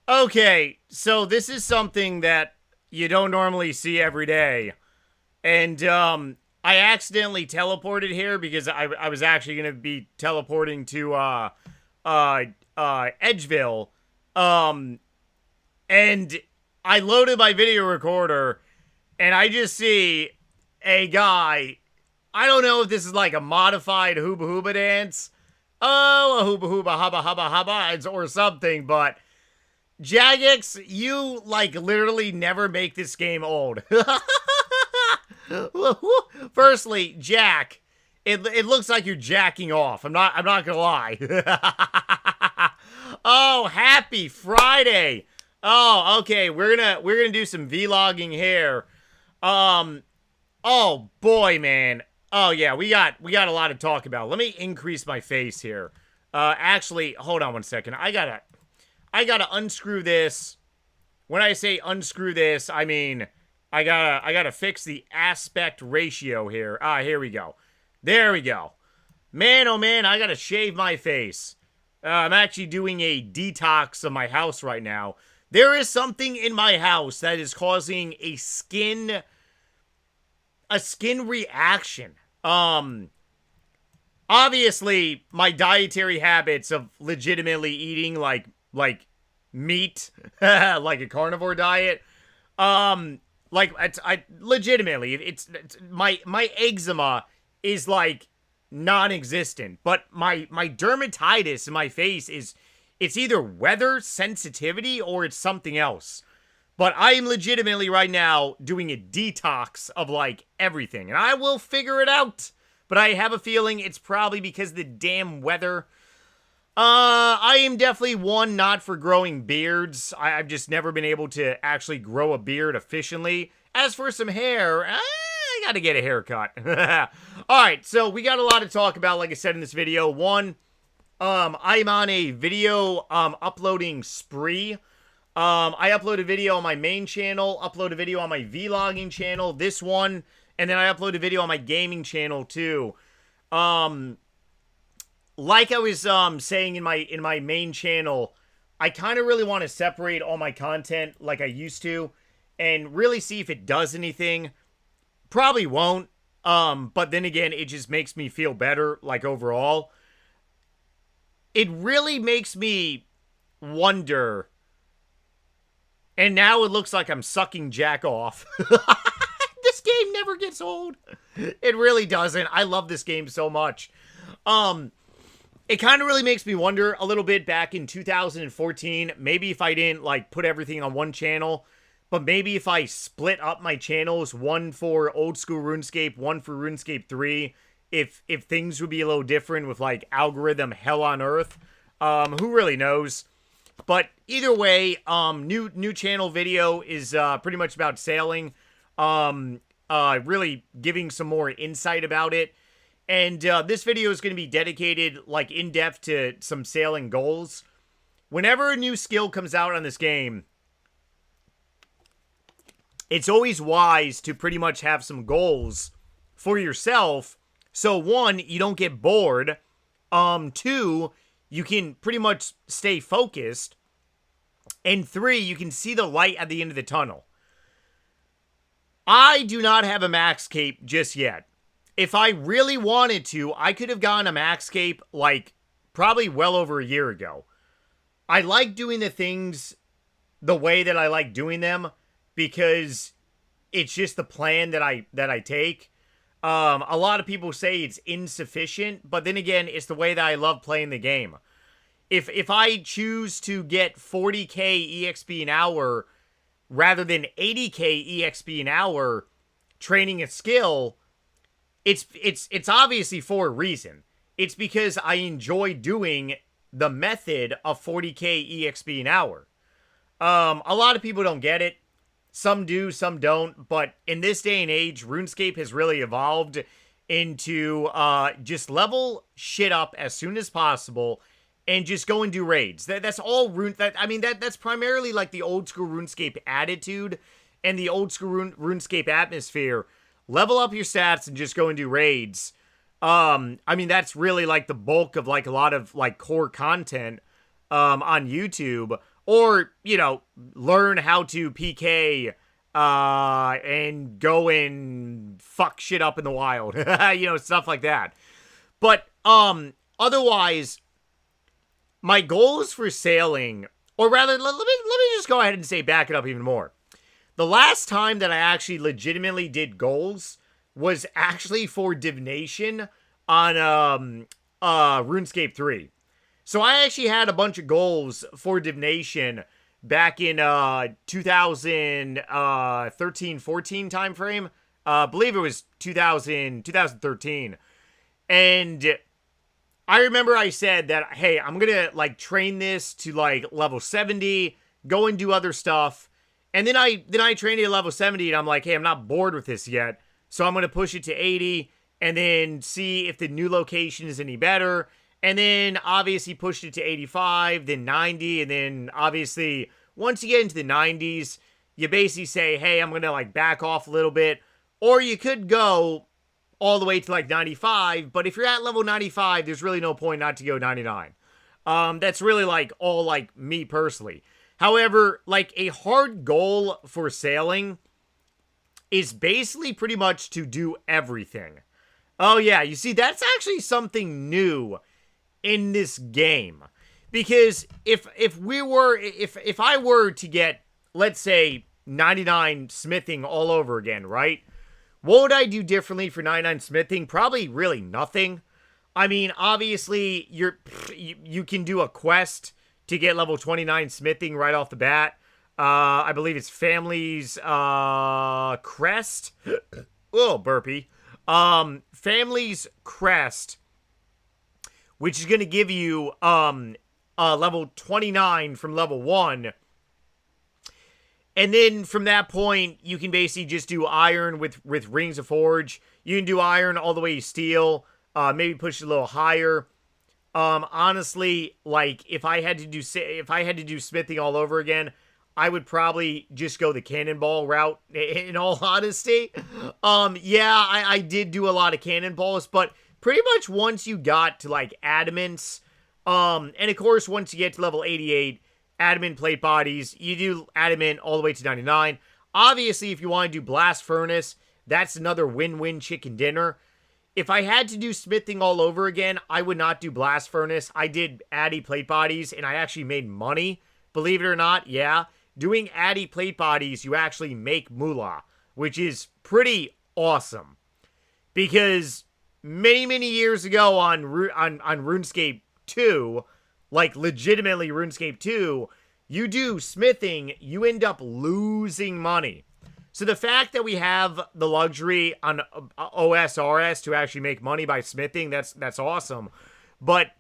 Okay, so this is something that you don't normally see every day. And I accidentally teleported here because I was actually going to be teleporting to Edgeville. Um and I loaded my video recorder and I just see a guy. I don't know if this is like a modified hooba hooba dance. Oh, a hooba hooba hubba hubba hubba or something, but Jagex, you like literally never make this game old. Firstly, Jack, it looks like you're jacking off. I'm not gonna lie. Oh, happy Friday. Oh, okay. We're gonna do some vlogging here. Um, oh boy, man. Oh yeah, we got a lot to talk about. Let me increase my face here. Actually, hold on one second. I gotta unscrew this. When I say unscrew this, I mean I gotta fix the aspect ratio here. Ah, here we go. There we go. Man, oh man, I gotta shave my face. I'm actually doing a detox of my house right now. There is something in my house that is causing a skin reaction. Obviously, my dietary habits of legitimately eating like meat, like a carnivore diet. Like I legitimately, it's my eczema is like non-existent, but my dermatitis in my face is it's either weather sensitivity or it's something else. But I am legitimately right now doing a detox of like everything, and I will figure it out. But I have a feeling it's probably because of the damn weather. I am definitely one not for growing beards. I've just never been able to actually grow a beard efficiently. As for some hair, I gotta get a haircut. Alright, so we got a lot to talk about, like I said in this video. One, I'm on a video uploading spree. I upload a video on my main channel, upload a video on my vlogging channel, this one, and then I upload a video on my gaming channel too. Like I was saying in my main channel, I kind of really want to separate all my content like I used to and really see if it does anything. Probably won't. But then again, it just makes me feel better like overall. It really makes me wonder. And now it looks like I'm sucking Jack off. This game never gets old. It really doesn't. I love this game so much. It kind of really makes me wonder a little bit back in 2014, maybe if I didn't like put everything on one channel, but maybe if I split up my channels, one for old school RuneScape, one for RuneScape 3, if things would be a little different with like algorithm hell on earth. Who really knows? But either way, new channel video is pretty much about sailing. Really giving some more insight about it. And this video is going to be dedicated, like, in-depth to some sailing goals. Whenever a new skill comes out on this game, it's always wise to pretty much have some goals for yourself. So, one, you don't get bored. Two, you can pretty much stay focused. And three, you can see the light at the end of the tunnel. I do not have a max cape just yet. If I really wanted to, I could have gotten a max cape, like, probably well over a year ago. I like doing the things the way that I like doing them, because it's just the plan that I take. A lot of people say it's insufficient, but then again, it's the way that I love playing the game. If I choose to get 40k EXP an hour, rather than 80k EXP an hour, training a skill, it's obviously for a reason. It's because I enjoy doing the method of 40k EXP an hour. A lot of people don't get it. Some do, some don't. But in this day and age, RuneScape has really evolved into just level shit up as soon as possible and just go and do raids. That's all that's primarily like the old school RuneScape attitude and the old school RuneScape atmosphere. Level up your stats and just go and do raids. That's really like the bulk of like a lot of like core content on YouTube. Or, you know, learn how to PK and go and fuck shit up in the wild. You know, stuff like that. But otherwise, my goals for sailing, or rather, let me just go ahead and say back it up even more. The last time that I actually legitimately did goals was actually for divination on RuneScape 3. So I actually had a bunch of goals for divination back in 2013-14 time frame. Believe it was 2013. And I remember I said that, hey, I'm going to like train this to like level 70, go and do other stuff. And then I trained it at level 70 and I'm like, hey, I'm not bored with this yet. So I'm going to push it to 80 and then see if the new location is any better. And then obviously pushed it to 85, then 90. And then obviously once you get into the 90s, you basically say, hey, I'm going to like back off a little bit. Or you could go all the way to like 95. But if you're at level 95, there's really no point not to go 99. That's really like all like me personally. However, like a hard goal for sailing is basically pretty much to do everything. Oh yeah, you see, that's actually something new in this game. Because if I were to get, let's say, 99 smithing all over again, right? What would I do differently for 99 smithing? Probably really nothing. I mean, obviously, you can do a quest to get level 29 smithing right off the bat. I believe it's Family's Crest. Oh, burpee. Family's Crest, which is going to give you level 29 from level 1. And then from that point, you can basically just do iron with Rings of Forge. You can do iron all the way to steel. Maybe push it a little higher. Honestly, like if I had to do smithing all over again, I would probably just go the cannonball route. In all honesty, yeah, I did do a lot of cannonballs, but pretty much once you got to like adamants, and of course once you get to level 88, adamant plate bodies, you do adamant all the way to 99. Obviously, if you want to do blast furnace, that's another win-win chicken dinner. If I had to do smithing all over again, I would not do blast furnace. I did addy plate bodies, and I actually made money. Believe it or not, yeah. Doing addy plate bodies, you actually make moolah, which is pretty awesome. Because many years ago on RuneScape 2, like legitimately RuneScape 2, you do smithing, you end up losing money. So the fact that we have the luxury on osrs to actually make money by smithing, that's awesome. But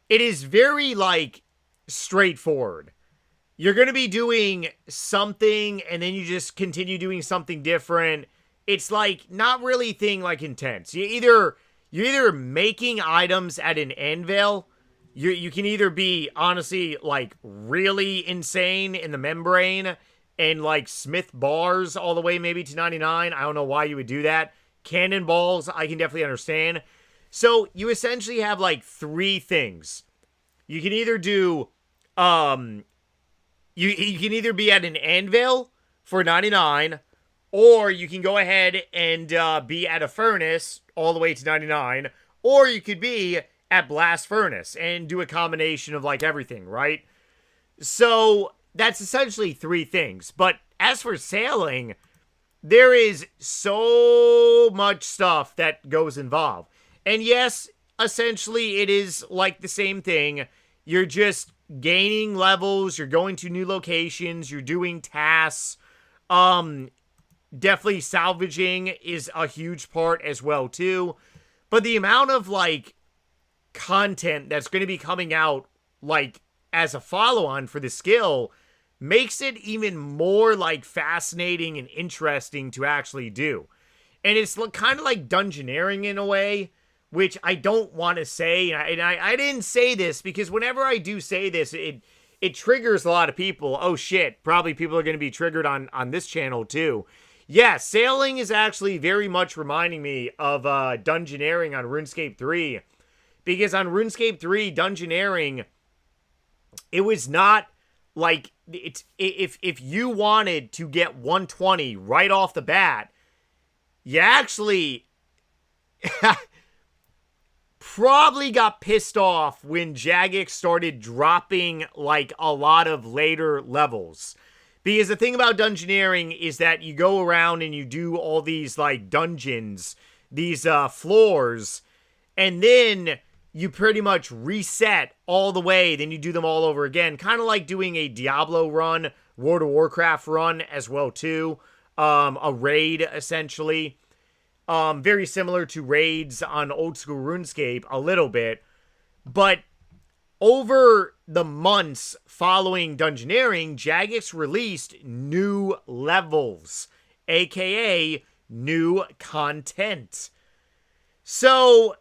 it is very like straightforward. You're going to be doing something and then you just continue doing something different. It's like not really thing like intense. You're either making items at an anvil. You can either be honestly like really insane in the membrane and like smith bars all the way maybe to 99. I don't know why you would do that. Cannonballs, I can definitely understand. So you essentially have like three things. You can either do you can either be at an anvil for 99, or you can go ahead and be at a furnace all the way to 99, or you could be at blast furnace and do a combination of like everything, right? So that's essentially three things. But as for sailing, there is so much stuff that goes involved. And yes, essentially it is like the same thing. You're just gaining levels, you're going to new locations, you're doing tasks. Definitely salvaging is a huge part as well too. But the amount of like content that's going to be coming out like as a follow-on for the skill makes it even more like fascinating and interesting to actually do. And it's kind of like dungeoneering in a way, which I don't want to say. And I didn't say this because whenever I do say this, it triggers a lot of people. Oh shit, probably people are going to be triggered on this channel too. Yeah, sailing is actually very much reminding me of dungeoneering on RuneScape 3. Because on RuneScape 3, dungeoneering, it was not like, it's if you wanted to get 120 right off the bat, you actually probably got pissed off when Jagex started dropping, like, a lot of later levels. Because the thing about dungeoneering is that you go around and you do all these, like, dungeons, these floors, and then you pretty much reset all the way, then you do them all over again. Kind of like doing a Diablo run, World of Warcraft run as well, too. A raid, essentially. Very similar to raids on old school RuneScape, a little bit. But over the months following dungeoneering, Jagex released new levels, aka new content. So,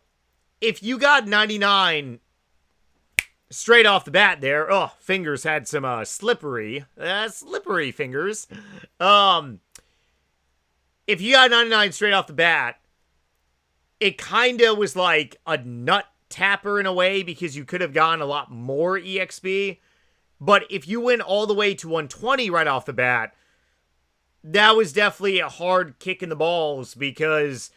if you got 99 straight off the bat there, oh, fingers had some slippery fingers. If you got 99 straight off the bat, it kind of was like a nut tapper in a way, because you could have gotten a lot more EXP. But if you went all the way to 120 right off the bat, that was definitely a hard kick in the balls, because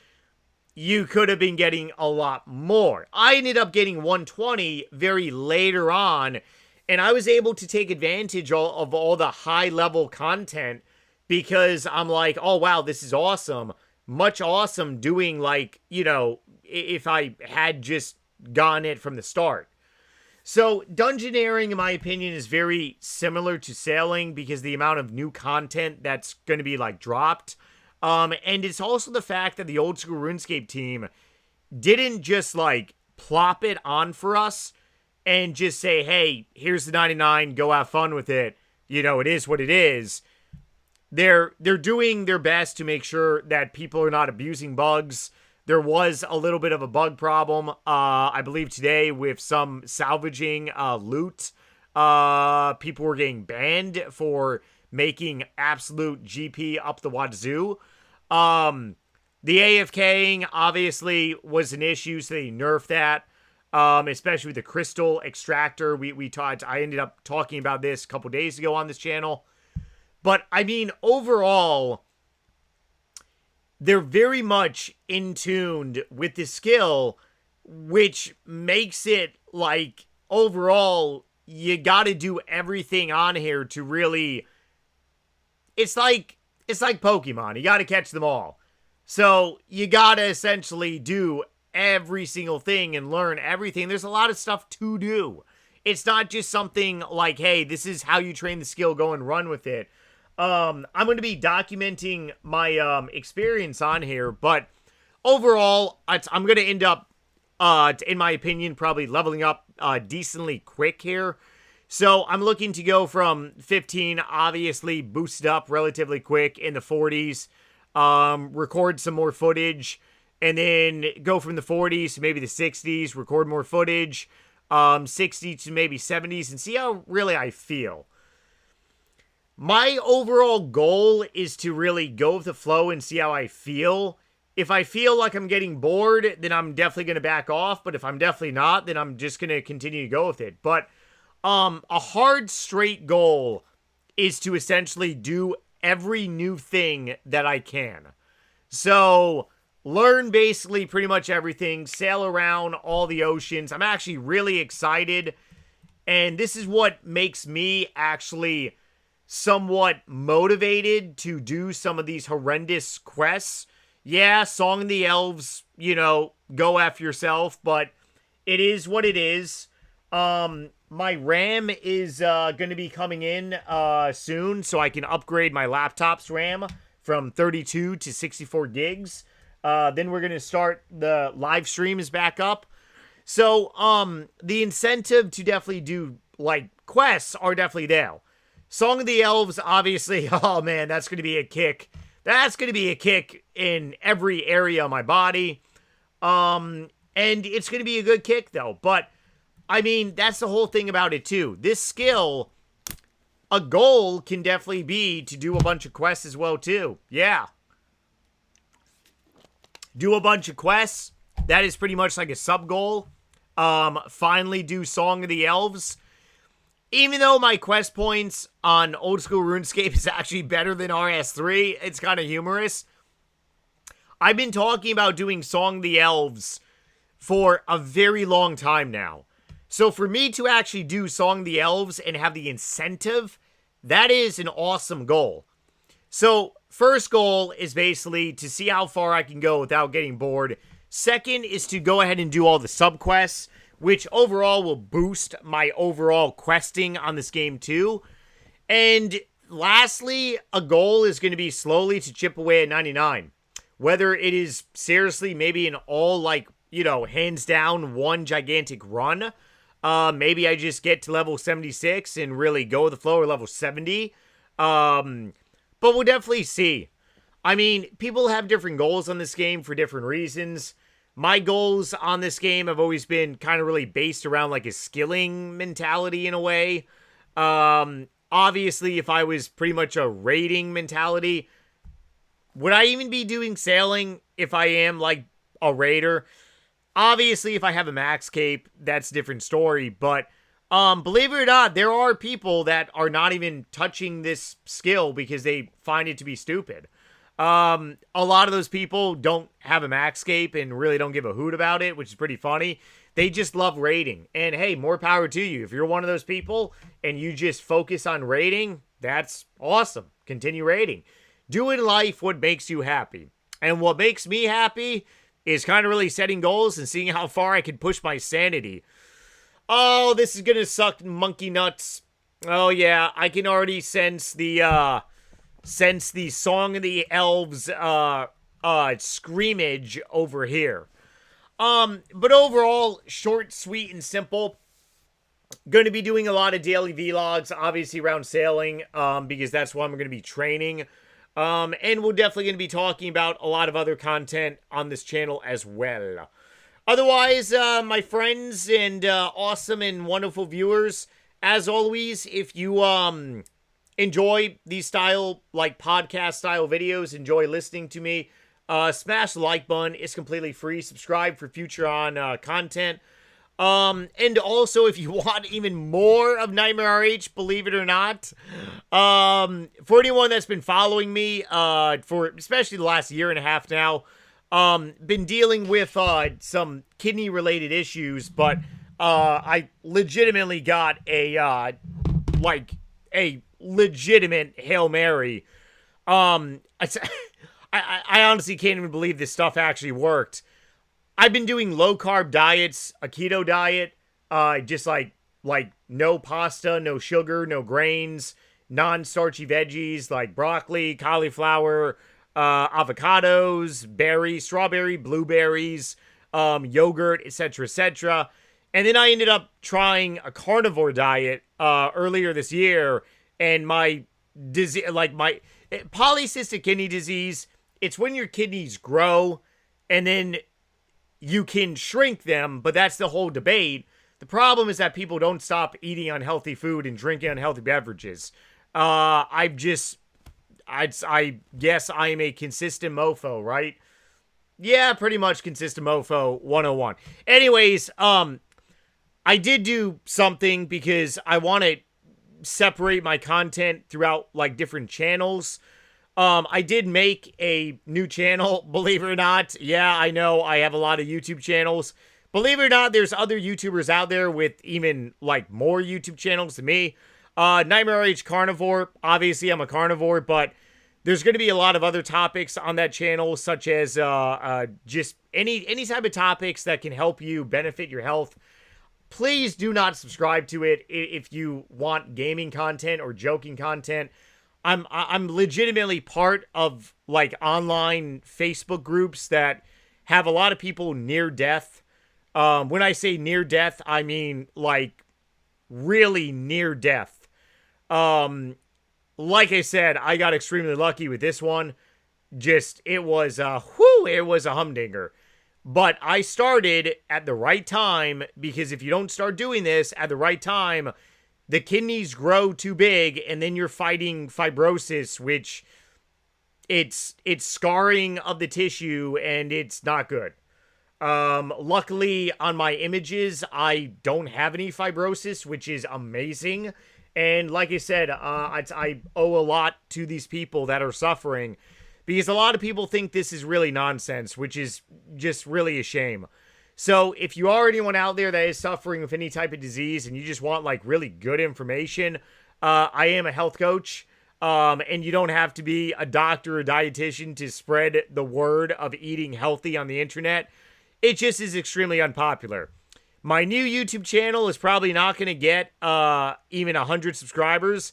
you could have been getting a lot more. I ended up getting 120 very later on, and I was able to take advantage of all the high-level content, because I'm like, oh, wow, this is awesome. Much awesome doing, like, you know, if I had just gotten it from the start. So, dungeoneering, in my opinion, is very similar to sailing, because the amount of new content that's going to be, like, dropped. And it's also the fact that the old school RuneScape team didn't just, like, plop it on for us and just say, hey, here's the 99, go have fun with it. You know, it is what it is. They're doing their best to make sure that people are not abusing bugs. There was a little bit of a bug problem, I believe today, with some salvaging loot. People were getting banned for making absolute GP up the wazoo. The AFKing obviously was an issue, so they nerfed that. Especially with the crystal extractor. I ended up talking about this a couple days ago on this channel. But, I mean, overall, they're very much in tune with the skill, which makes it, like, overall, you gotta do everything on here to really... It's like Pokemon. You gotta catch them all. So, you gotta essentially do every single thing and learn everything. There's a lot of stuff to do. It's not just something like, hey, this is how you train the skill, go and run with it. I'm going to be documenting my experience on here, but overall, I'm going to end up, in my opinion, probably leveling up decently quick here. So I'm looking to go from 15, obviously boosted up relatively quick in the 40s, record some more footage, and then go from the 40s to maybe the 60s, record more footage, 60 to maybe 70s, and see how really I feel. My overall goal is to really go with the flow and see how I feel. If I feel like I'm getting bored, then I'm definitely going to back off. But if I'm definitely not, then I'm just going to continue to go with it. But a hard, straight goal is to essentially do every new thing that I can. So, learn basically pretty much everything. Sail around all the oceans. I'm actually really excited. And this is what makes me actually somewhat motivated to do some of these horrendous quests. Yeah, Song of the Elves, you know, go F yourself, but it is what it is. My RAM is going to be coming in soon, so I can upgrade my laptop's RAM from 32 to 64 gigs. Then we're going to start the live streams back up. So, the incentive to definitely do, like, quests are definitely there. Song of the Elves, obviously, oh man, that's going to be a kick. That's going to be a kick in every area of my body. And it's going to be a good kick, though. But, I mean, that's the whole thing about it, too. This skill, a goal can definitely be to do a bunch of quests as well, too. Yeah. Do a bunch of quests. That is pretty much like a sub-goal. Finally do Song of the Elves. Even though my quest points on old school RuneScape is actually better than RS3, it's kind of humorous. I've been talking about doing Song of the Elves for a very long time now. So for me to actually do Song of the Elves and have the incentive, that is an awesome goal. So first goal is basically to see how far I can go without getting bored. Second is to go ahead and do all the subquests, which overall will boost my overall questing on this game too. And lastly, a goal is going to be slowly to chip away at 99. Whether it is seriously maybe an all, like, you know, hands down one gigantic run. Maybe I just get to level 76 and really go with the flow, or level 70. But we'll definitely see. I mean, people have different goals on this game for different reasons. My goals on this game have always been kind of really based around like a skilling mentality in a way. Obviously, if I was pretty much a raiding mentality, would I even be doing sailing if I am like a raider? Obviously, if I have a max cape, that's a different story. But believe it or not, there are people that are not even touching this skill because they find it to be stupid. A lot of those people don't have a max cape and really don't give a hoot about it, which is pretty funny. They just love raiding. And hey, more power to you. If you're one of those people and you just focus on raiding, that's awesome. Continue raiding. Do in life what makes you happy. And what makes me happy is kind of really setting goals and seeing how far I can push my sanity. Oh, this is gonna suck monkey nuts. Oh yeah, I can already sense the Song of the Elves screamage over here. But overall, short, sweet, and simple. Going to be doing a lot of daily vlogs, obviously around sailing, because that's what I'm going to be training. And we're definitely going to be talking about a lot of other content on this channel as well. Otherwise, my friends and awesome and wonderful viewers, as always, if you enjoy these style, like podcast style videos, enjoy listening to me, smash the like button. It's completely free. Subscribe for future on content. And also, if you want even more of Nightmare RH, believe it or not, for anyone that's been following me, for especially the last year and a half now, been dealing with, some kidney-related issues, but, I legitimately got a legitimate Hail Mary. I honestly can't even believe this stuff actually worked. I've been doing low-carb diets, a keto diet, just like no pasta, no sugar, no grains, non-starchy veggies like broccoli, cauliflower, avocados, berries, strawberry, blueberries, yogurt, etc., etc. And then I ended up trying a carnivore diet earlier this year, and my disease, like my polycystic kidney disease, it's when your kidneys grow, and then you can shrink them, but that's the whole debate. The problem is that people don't stop eating unhealthy food and drinking unhealthy beverages. I guess I am a consistent mofo, right? Yeah, pretty much consistent mofo 101. Anyways, I did do something because I want to separate my content throughout, like, different channels. I did make a new channel, believe it or not. Yeah, I know I have a lot of YouTube channels. Believe it or not, there's other YouTubers out there with even, like, more YouTube channels than me. Nightmare RH Carnivore. Obviously, I'm a carnivore, but there's going to be a lot of other topics on that channel, such as just any type of topics that can help you benefit your health. Please do not subscribe to it if you want gaming content or joking content. I'm legitimately part of, like, online Facebook groups that have a lot of people near death. When I say near death, I mean, like, really near death. Like I said, I got extremely lucky with this one. Just, it was a humdinger. But I started at the right time, because if you don't start doing this at the right time, the kidneys grow too big, and then you're fighting fibrosis, which it's scarring of the tissue, and it's not good. Luckily, on my images, I don't have any fibrosis, which is amazing. And like I said, I owe a lot to these people that are suffering, because a lot of people think this is really nonsense, which is just really a shame. So if you are anyone out there that is suffering with any type of disease and you just want like really good information, I am a health coach. And you don't have to be a doctor or dietitian to spread the word of eating healthy on the internet. It just is extremely unpopular. My new YouTube channel is probably not going to get even 100 subscribers.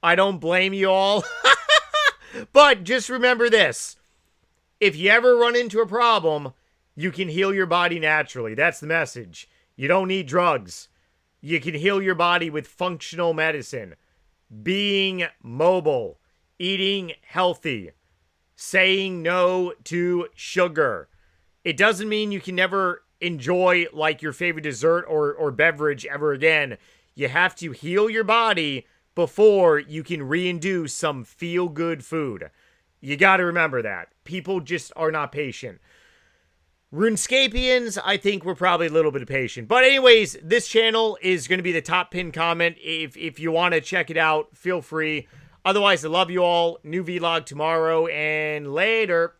I don't blame you all. But just remember this. If you ever run into a problem, you can heal your body naturally. That's the message. You don't need drugs. You can heal your body with functional medicine. Being mobile. Eating healthy. Saying no to sugar. It doesn't mean you can never enjoy like your favorite dessert or beverage ever again. You have to heal your body before you can reintroduce some feel-good food. You got to remember that. People just are not patient. RuneScapians, I think we're probably a little bit patient. But anyways, this channel is going to be the top pinned comment. If you want to check it out, feel free. Otherwise, I love you all. New vlog tomorrow, and later.